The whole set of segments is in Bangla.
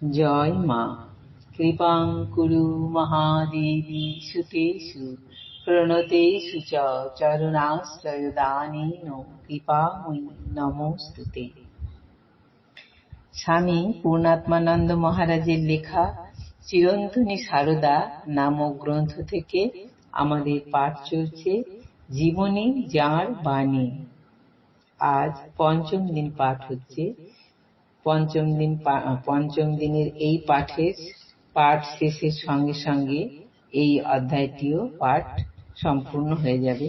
জয় মা। কৃপাং কুরু মহাদেবী সুতেষু প্রণতেষু চ চরণাশ্রয় দানেন কৃপাময়ী নমোস্তুতে। স্বামী পূর্ণাত্মানন্দ মহারাজের লেখা চিরন্তনী সারদা নামক গ্রন্থ থেকে আমাদের পাঠ চলছে জীবনী যাঁর বাণী। আজ পঞ্চম দিন পাঠ হচ্ছে। পঞ্চম দিনের এই পাঠ শেষের সঙ্গে সঙ্গে এই অধ্যায়টিও পাঠ সম্পূর্ণ হয়ে যাবে।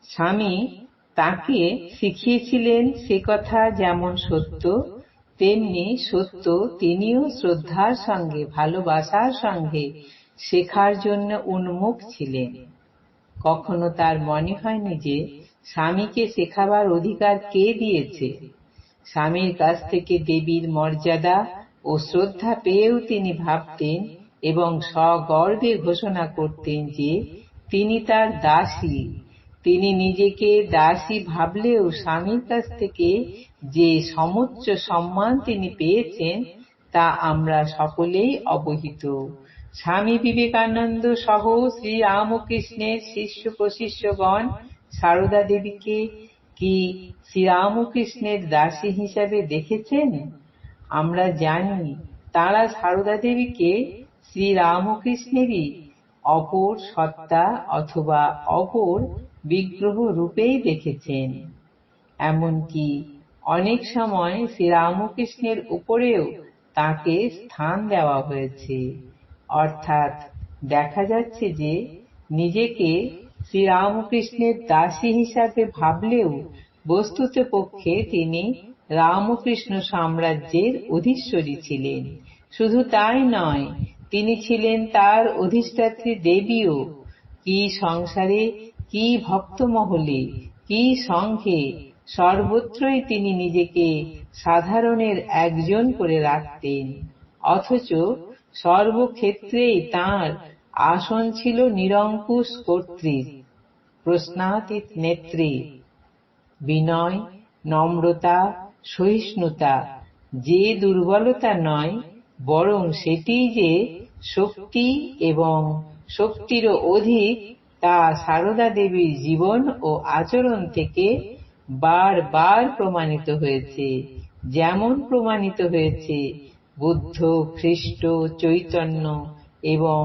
স্বামী তাকে শিখিয়েছিলেন সে কথা যেমন সত্য, তেমনি সত্য তিনিও শ্রদ্ধার সঙ্গে ভালোবাসার সঙ্গে শেখার জন্য উন্মুখ ছিলেন। কখনো তার মনে হয়নি যে স্বামীকে শেখাবার অধিকার কে দিয়েছে। স্বামীর কাছ থেকে দেবীর মর্যাদা ও শ্রদ্ধা পেয়েও তিনি ভাবতেন এবং সগর্বে ঘোষণা করতেন যে তিনি তার দাসী। তিনি নিজেকে দাসী ভাবলেও স্বামীর কাছ থেকে যে সমুচ্চ সম্মান তিনি পেয়েছেন তা আমরা সকলেই অবহিত। স্বামী বিবেকানন্দ সহ শ্রী রামকৃষ্ণের শিষ্য প্রশিষ্যগণ সারদা দেবীকে কি শ্রীরামকৃষ্ণের দাসী হিসাবে দেখেছেন? আমরা জানি তাঁরা সারদা দেবীকে শ্রীরামকৃষ্ণেরই অপর সত্তা অথবা অপর বিগ্রহ রূপেই দেখেছেন। এমনকি অনেক সময় শ্রীরামকৃষ্ণের উপরেও তাঁকে স্থান দেওয়া হয়েছে। অর্থাৎ দেখা যাচ্ছে যে নিজেকে শ্রীরামকৃষ্ণের দাসী হিসাবে ভাবলেও বস্তুতপক্ষে তিনি রামকৃষ্ণ সাম্রাজ্যের অধীশ্বরী ছিলেন। শুধু তাই নয়, তিনি ছিলেন তার অধিষ্ঠাত্রী দেবীও। কি সংসারে, কি ভক্তমহলে, কি সংঘে, সর্বত্রই তিনি নিজেকে সাধারণের একজন করে রাখতেন। অথচ সর্বক্ষেত্রেই তাঁর আসন ছিল নিরঙ্কুশ কর্ত্রীর, প্রশ্নাতীত নেত্রী। বিনয়, নম্রতা, সহিষ্ণুতা যে দুর্বলতা নয়, বরং সেটিই যে শক্তি এবং শক্তিরও অধিক, তা সারদা দেবীর জীবন ও আচরণ থেকে বারবার প্রমাণিত হয়েছে। যেমন প্রমাণিত হয়েছে বুদ্ধ, খ্রিস্ট, চৈতন্য এবং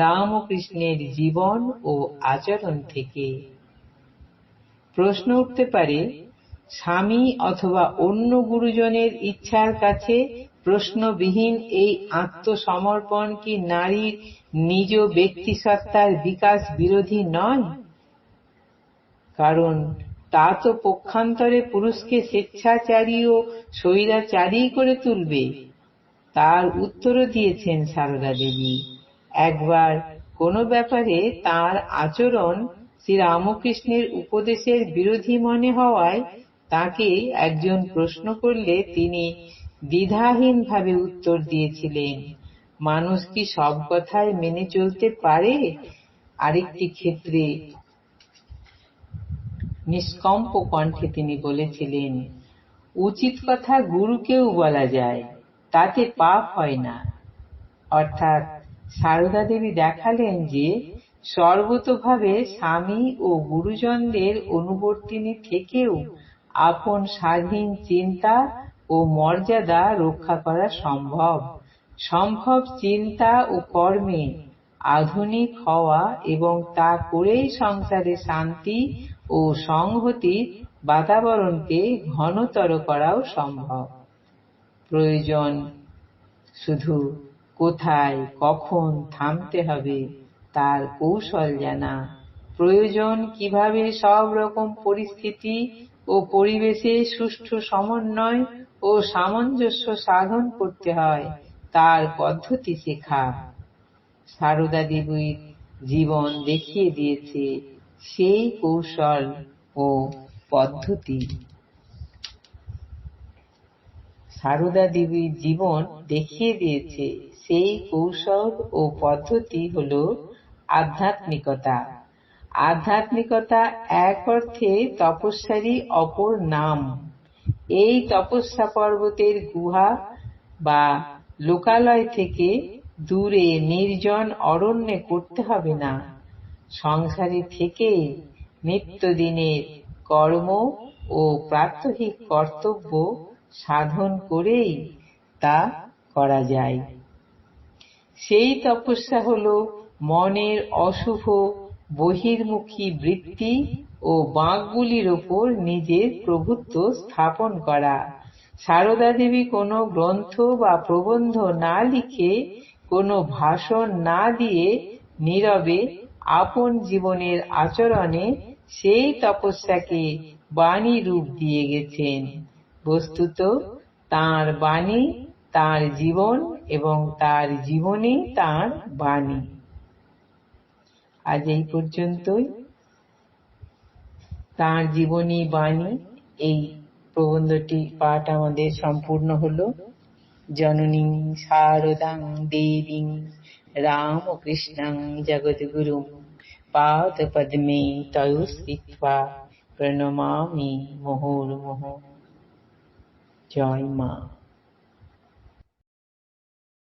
রামকৃষ্ণের জীবন ও আচরণ থেকে। প্রশ্ন উঠতে পারে, স্বামী অথবা অন্য গুরুজনের ইচ্ছার কাছে প্রশ্নবিহীন এই আত্মসমর্পণ কি নারীর নিজ ব্যক্তিসত্তার বিকাশ বিরোধী নয়? কারণ তা তো পক্ষান্তরে পুরুষকে স্বেচ্ছাচারী ও স্বৈরাচারী করে তুলবে। তার উত্তরও দিয়েছেন সারদা দেবী। একবার কোনো ব্যাপারে তাঁর আচরণ শ্রীরামকৃষ্ণের উপদেশের বিরোধী মনে হওয়ায় তাঁকে একজন প্রশ্ন করলে তিনি দ্বিধাহীনভাবে উত্তর দিয়েছিলেন, মানুষ কি সব কথাই মেনে চলতে পারে? আরেকটি ক্ষেত্রে নিষ্কম্প কণ্ঠে তিনি বলেছিলেন, উচিত কথা গুরুকেও বলা যায়, তাতে পাপ হয় না। অর্থাৎ সারদা দেবী দেখালেন যে সর্বতোভাবে স্বামী ও গুরুজনদের অনুবর্তিনী থেকেও আপন স্বাধীন চিন্তা ও মর্যাদা রক্ষা করা সম্ভব চিন্তা ও কর্মে আধুনিক হওয়া এবং তা করেই সংসারে শান্তি ও সংহতির বাতাবরণকে ঘনতর করাও সম্ভব। প্রয়োজন শুধু কোথায় কখন থামতে হবে তার কৌশল জানা। প্রয়োজন কিভাবে সব রকম পরিস্থিতি ও পরিবেশে সুষ্ঠু সমন্বয় ও সামঞ্জস্য সাধন করতে হয় তার পদ্ধতি শেখা। সারদা দেবীর জীবন দেখিয়ে দিয়েছে সেই কৌশল ও পদ্ধতি। সারদা দেবীর জীবন দেখিয়ে দিয়েছে সেই কৌশল ও পদ্ধতি হল আধ্যাত্মিকতা। আধ্যাত্মিকতা এক অর্থে তপস্যারই অপর নাম। এই তপস্যা পর্বতের গুহা বা লোকালয় থেকে দূরে নির্জন অরণ্যে করতে হবে না। সংসারে থেকে নিত্যদিনের কর্ম ও প্রাত্যহিক কর্তব্য সাধন করেই তা করা যায়। সেই তপস্যা হলো মনের অশুভ বহির্মুখী বৃত্তি ও বাঁকগুলির ওপর নিজের প্রভুত্ব স্থাপন করা। সারদা দেবী কোনো গ্রন্থ বা প্রবন্ধ না লিখে, কোনো ভাষণ না দিয়ে নীরবে আপন জীবনের আচরণে সেই তপস্যাকে বাণী রূপ দিয়ে গেছেন। বস্তুত তাঁর বাণী তাঁর জীবন এবং তাঁর জীবনই তাঁর বাণী। আজ এই পর্যন্তই। তাঁর জীবনী বাণী এই প্রবন্ধটি পাঠ আমাদের সম্পূর্ণ হলো। জননীং শারদাং দেবীং রামকৃষ্ণং জগদ্গুরুং পাদপদ্মে তয়ো স্থিত্বা প্রণমামি মুহুর্মুহুঃ। জয় মা।